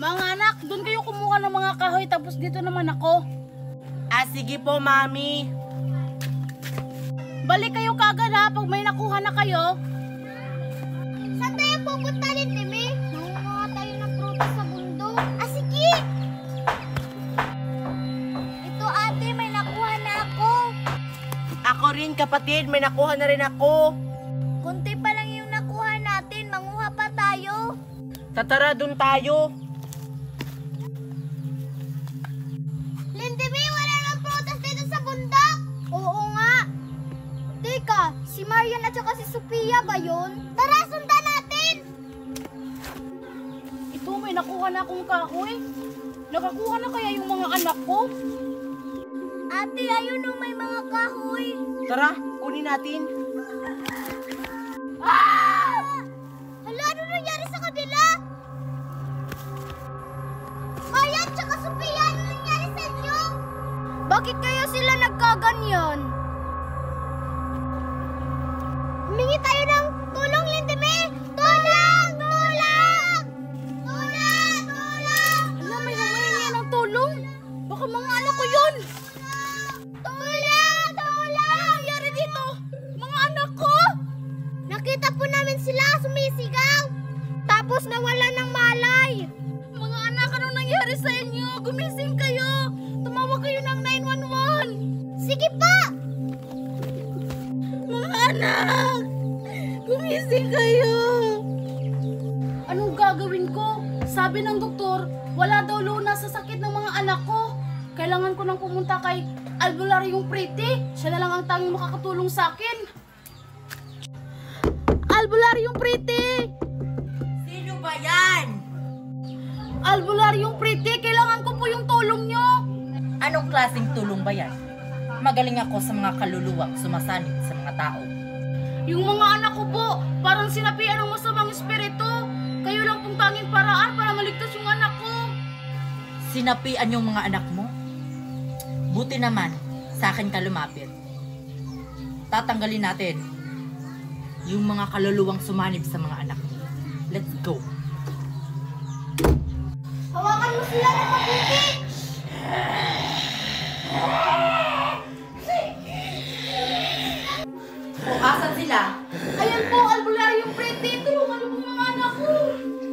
Mga anak, doon kayo kumuha ng mga kahoy tapos dito naman ako. Ah, sige po, Mami. Balik kayo kagad ha pag may nakuha na kayo. Saan tayo pupunta, Lintimi? Nangunguha tayo ng prutas sa bundok. Ah, sige! Ito, ate, may nakuha na ako. Ako rin, kapatid. May nakuha na rin ako. Kunti pa lang yung nakuha natin. Manguha pa tayo. Tatara, dun tayo. Lintimi, wala nang prutas dito sa bundok. Oo nga. Teka, si Marian at saka si Sophia ba yun? Tara, sundan natin! Ito, may nakuha na akong kahoy. Nakakuha na kaya yung mga anak ko? Ate, ayun o, may mga kahoy. Tara, kunin natin. Ah! Hala, ano nangyari sa kabila? Marian at saka Sophia, ano nangyari sa inyo? Bakit kaya sila nagkaganyan? Humingi tayo ng tulong, Lintimi! Tulong! Tulong! Tulong! Tulong! Ano, may humingi ng tulong? Baka mga anak ko yun! Tulong! Tulong! Ano nangyari dito? Mga anak ko! Nakita po namin sila sumisigaw. Tapos nawala ng malay. Mga anak, anong nangyari sa inyo? Gumising kayo! Tumawag kayo ng 911! Sige pa! Mga anak! Gumising kayo! Anong gagawin ko? Sabi ng doktor, wala daw lunas sa sakit ng mga anak ko. Kailangan ko nang pumunta kay Albularyong Pretty. Siya na lang ang tanging makakatulong sa akin. Albularyong Pretty! Sino ba yan? Albularyong Pretty, kailangan ko po yung tulong nyo. Anong klaseng tulong ba yan? Magaling ako sa mga kaluluwang sumasanib sa mga tao. Yung mga anak ko po, parang sinapian ng masamang espiritu. Kayo lang pong tanging paraan para maligtas yung anak ko. Sinapian yung mga anak mo? Buti naman, sa akin ka lumapit. Tatanggalin natin yung mga kaluluwang sumanib sa mga anak mo. Let's go! Hawakan mo sila ng mabuti. O, asan sila? Ayan po, Albularyong Pretty. Tulungan mo po mga anak ko.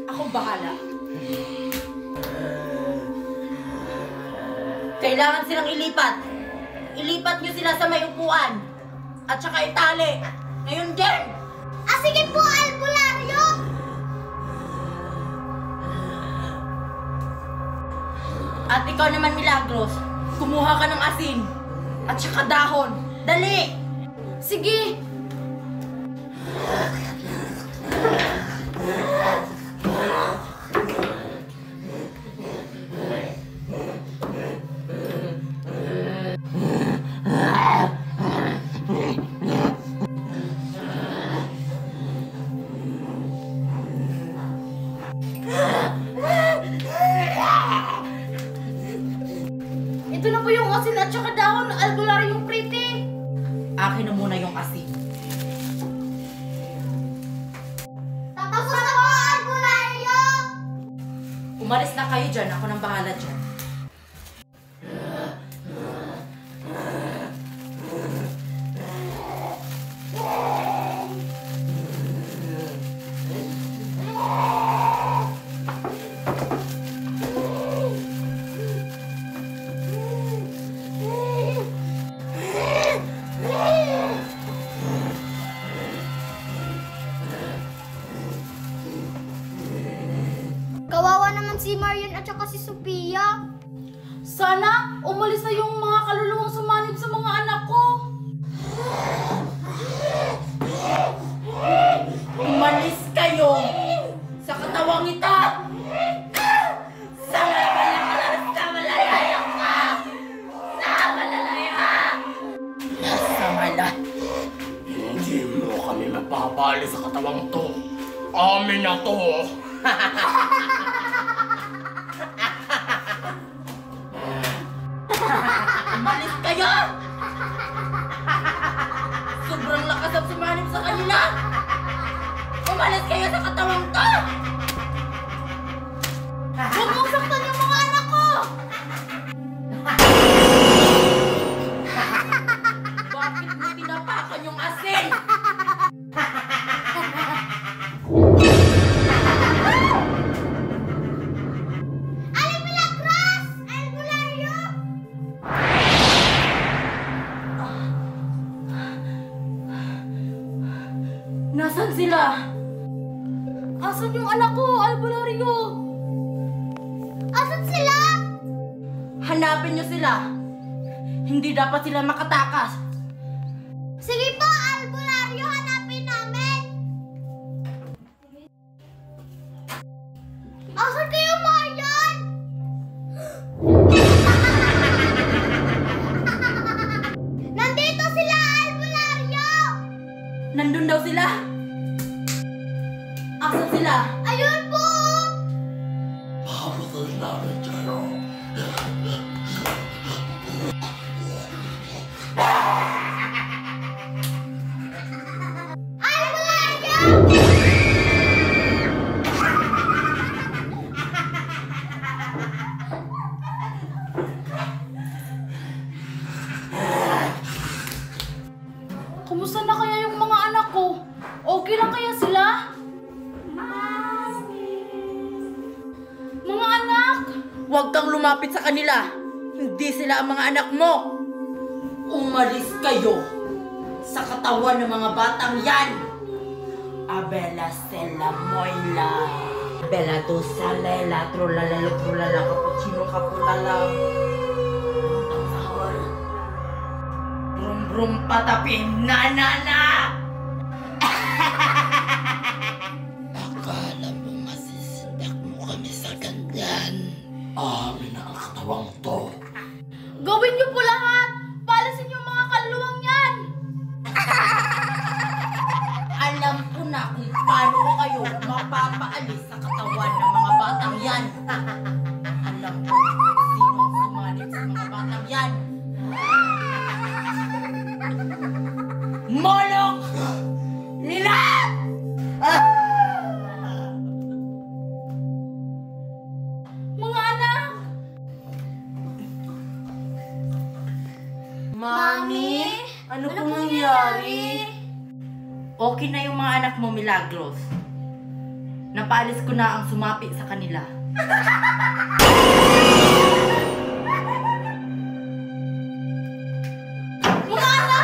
Akong bahala. Kailangan silang ilipat. Ilipat nyo sila sa may upuan. At saka itali. Ngayon din! Ah, sige po, Albularyo. At ikaw naman, Milagros, kumuha ka ng asin. At saka dahon. Dali! Sige. Ito na po yung asin at saka dahon, Albularyong Pretty. Akin na muna yung asin. Tapos na po, Albularyo. Umalis na kayo dyan. Ako nang bahala dyan. Kawawa naman si Marian at saka si Sophia. Sana umalis na yung mga kaluluwang sumanib sa mga anak ko. Umalis kayo sa katawang ito! Sa malalayo ka! Sa malalayo! Sa malalayo! Hindi mo kami mapapali sa katawang to. Amin na to. Umalis kayo! Sobrang lakas ang sumanib sa kanila! Umalis kayo sa katawang to! Huwag mo sila? Asan yung anak ko, Albularyo? Asan sila? Hanapin niyo sila. Hindi dapat sila makatakas. Sige po, Albularyo, hanapin namin. Asan kayo, Marian? Nandito sila, Albularyo! Nandun daw sila. Asan sila? Ayun po! Papagal namin kayo. Albularyo! Kumusta na kaya yung mga anak ko? Okay lang kaya sila? Mga anak! Huwag kang lumapit sa kanila. Hindi sila ang mga anak mo. Umalis kayo sa katawan ng mga batang yan. Abela Stella Moila. Bella Dosalela. Trulalalo trulala cappuccino kapulala. Ang sahol. Brum brum patapin na na na. Akala mo masisindak mo kami sa ganyan. Amin na ang katawang to. Gawin niyo po lahat! Palisin yung mga kaluluwang yan! Alam ko na kung paano ko kayo mapapaalis sa katawan ng mga batang yan. Alam ko kung sino ang sumanib sa mga batang yan. Molok! Nila! Mga anak! Mami? Ano pong nangyari? Okay na yung mga anak mo, Milagros. Napaalis ko na ang sumapi sa kanila. Mga anak!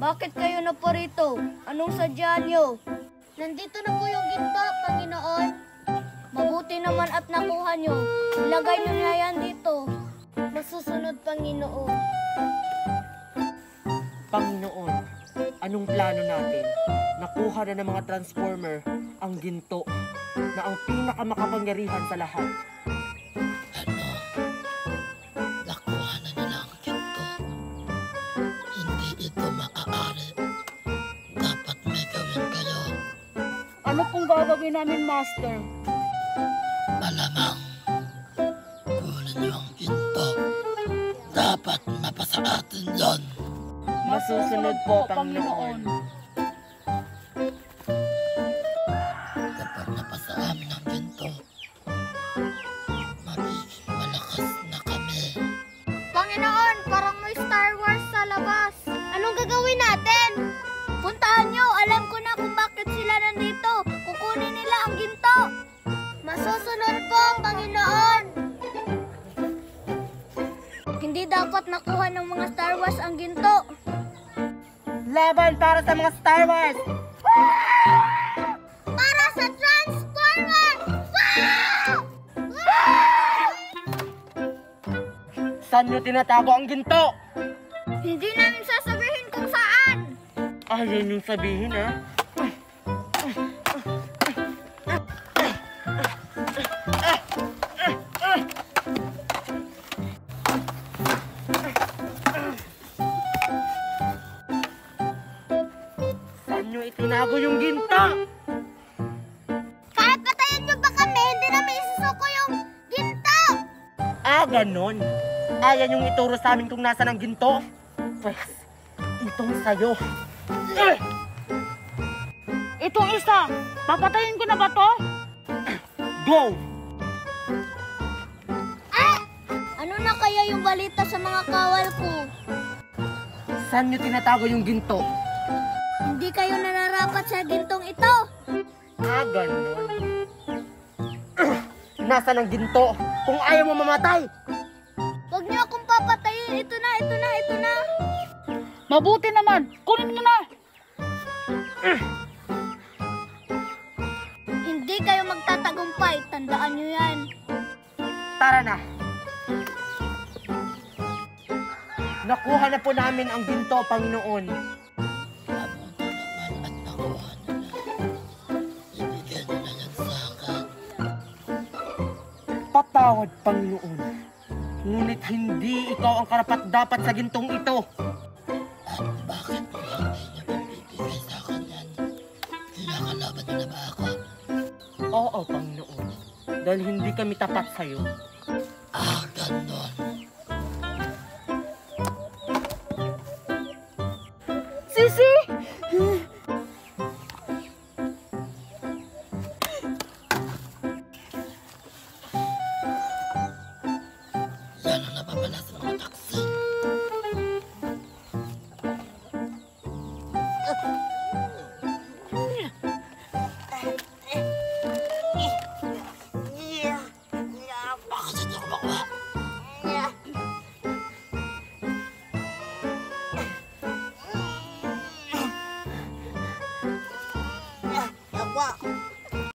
Bakit kayo na po rito? Anong sadya niyo? Nandito na po yung ginto, Panginoon. Mabuti naman at nakuha niyo. Ilagay niyo na yan dito. Masusunod, Panginoon. Panginoon, anong plano natin? Nakuha na ng mga transformer ang ginto na ang pinakamakapangyarihan sa lahat. Nakuha na nila ang ginto. Hindi ito maaari. Dapat may gawin kayo. Ano pong gagawin namin, Master? Malamang kunin niyo ang ginto. Dapat mapasa atin yon. Masusunod po, Panginoon. Kapag napasa amin ang ginto, magiging malakas na kami. Panginoon, parang may Star Wars sa labas. Anong gagawin natin? Puntahan niyo. Alam ko na kung bakit sila nandito. Kukunin nila ang ginto. Masusunod po, Panginoon. Hindi dapat nakuha ng mga Star Wars ang ginto. Laban para sa mga Star Wars! Para sa Transformers! Wow! Saan nyo tinatago ang ginto? Hindi namin sasabihin kung saan. Ayun yung sabihin, ha? Saan nyo itinago yung ginto? Kahit patayin niyo pa kami, hindi namin isusuko yung ginto. Ah, ganon. Ayan yung ituro sa amin kung nasa ng ginto. Pues, itong sayo. Itong isa, papatayin ko na ba to? Go! Ano na kaya yung balita sa mga kawal ko? Saan nyo tinatago yung ginto? Hindi kayo nararapat sa gintong ito. Ah, ganon. Nasa ng ginto kung ayaw mo mamatay. Huwag niyo akong papatayin. Ito na, ito na, ito na. Mabuti naman. Kunin nyo na. Hindi kayo magtatagumpay, tandaan nyo yan. Tara na. Nakuha na po namin ang ginto, Panginoon. Patawad, Panginoon. Ngunit hindi ikaw ang karapat-dapat sa gintong ito. Bakit mo hindi niya mabibigay sa akin yan? Kinakalaban mo na ba ako? Oo, Panginoon. Dahil hindi kami tapat sa'yo. Ah, ganon. Sisi! Yan ang napapala sa mga taksin.